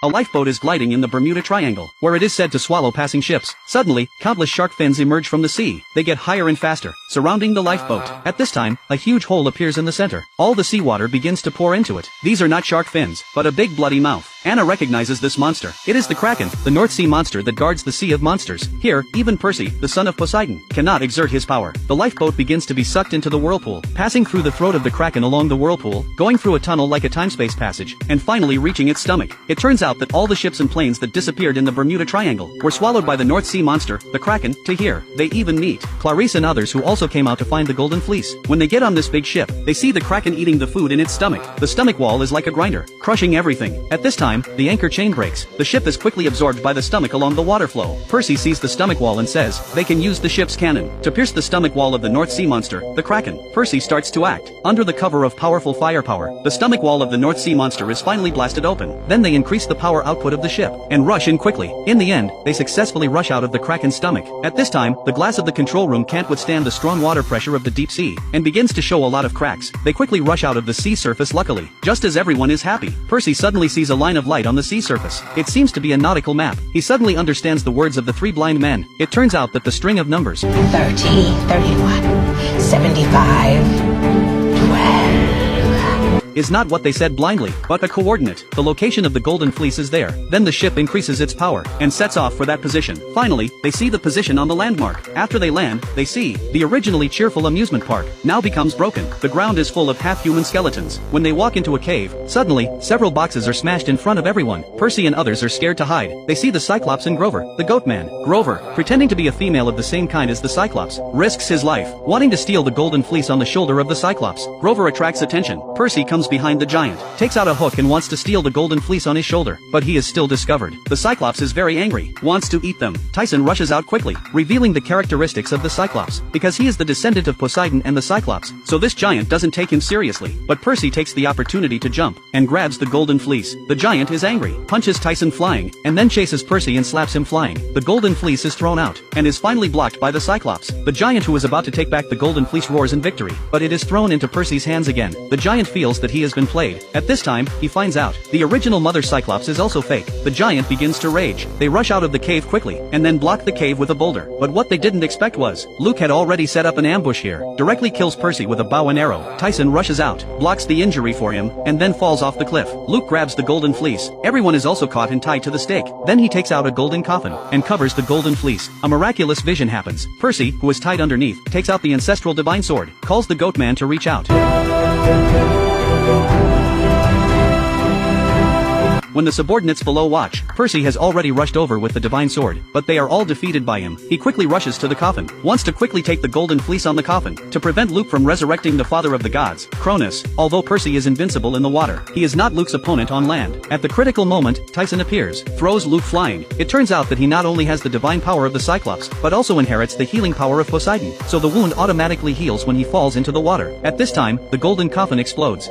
A lifeboat is gliding in the Bermuda Triangle, where it is said to swallow passing ships. Suddenly, countless shark fins emerge from the sea. They get higher and faster, surrounding the lifeboat. At this time, a huge hole appears in the center. All the seawater begins to pour into it. These are not shark fins, but a big bloody mouth. Anna recognizes this monster. It is the Kraken, the North Sea monster that guards the Sea of Monsters. Here, even Percy, the son of Poseidon, cannot exert his power. The lifeboat begins to be sucked into the whirlpool, passing through the throat of the Kraken along the whirlpool, going through a tunnel like a time-space passage, and finally reaching its stomach. It turns out that all the ships and planes that disappeared in the Bermuda Triangle were swallowed by the North Sea monster, the Kraken. To here, they even meet Clarice and others who also came out to find the Golden Fleece. When they get on this big ship, they see the Kraken eating the food in its stomach. The stomach wall is like a grinder, crushing everything. At this time, the anchor chain breaks. The ship is quickly absorbed by the stomach along the water flow. Percy sees the stomach wall and says, they can use the ship's cannon to pierce the stomach wall of the North Sea monster, the Kraken. Percy starts to act. Under the cover of powerful firepower, the stomach wall of the North Sea monster is finally blasted open. Then they increase the power output of the ship, and rush in quickly. In the end, they successfully rush out of the Kraken's stomach. At this time, the glass of the control room can't withstand the strong water pressure of the deep sea, and begins to show a lot of cracks. They quickly rush out of the sea surface luckily. Just as everyone is happy, Percy suddenly sees a line of light on the sea surface. It seems to be a nautical map. He suddenly understands the words of the three blind men. It turns out that the string of numbers 30, 31, 75, 12. is not what they said blindly, but a coordinate. The location of the Golden Fleece is there. Then the ship increases its power, and sets off for that position. Finally, they see the position on the landmark. After they land, they see the originally cheerful amusement park now becomes broken. The ground is full of half-human skeletons. When they walk into a cave, suddenly, several boxes are smashed in front of everyone. Percy and others are scared to hide. They see the Cyclops and Grover, the goat man. Grover, pretending to be a female of the same kind as the Cyclops, risks his life, wanting to steal the Golden Fleece on the shoulder of the Cyclops. Grover attracts attention. Percy comes behind the giant, takes out a hook and wants to steal the Golden Fleece on his shoulder, but he is still discovered. The Cyclops is very angry, wants to eat them. Tyson rushes out quickly, revealing the characteristics of the Cyclops, because he is the descendant of Poseidon and the Cyclops, so this giant doesn't take him seriously. But Percy takes the opportunity to jump, and grabs the Golden Fleece. The giant is angry, punches Tyson flying, and then chases Percy and slaps him flying. The Golden Fleece is thrown out, and is finally blocked by the Cyclops. The giant who is about to take back the Golden Fleece roars in victory, but it is thrown into Percy's hands again. The giant feels that he has been played. At this time, he finds out the original mother Cyclops is also fake. The giant begins to rage. They rush out of the cave quickly, and then block the cave with a boulder. But what they didn't expect was, Luke had already set up an ambush here, directly kills Percy with a bow and arrow. Tyson rushes out, blocks the injury for him, and then falls off the cliff. Luke grabs the Golden Fleece. Everyone is also caught and tied to the stake. Then he takes out a golden coffin, and covers the Golden Fleece. A miraculous vision happens. Percy, who is tied underneath, takes out the ancestral divine sword, calls the goat man to reach out. When the subordinates below watch, Percy has already rushed over with the divine sword, but they are all defeated by him. He quickly rushes to the coffin, wants to quickly take the Golden Fleece on the coffin, to prevent Luke from resurrecting the father of the gods, Cronus. Although Percy is invincible in the water, he is not Luke's opponent on land. At the critical moment, Tyson appears, throws Luke flying. It turns out that he not only has the divine power of the Cyclops, but also inherits the healing power of Poseidon, so the wound automatically heals when he falls into the water. At this time, the golden coffin explodes.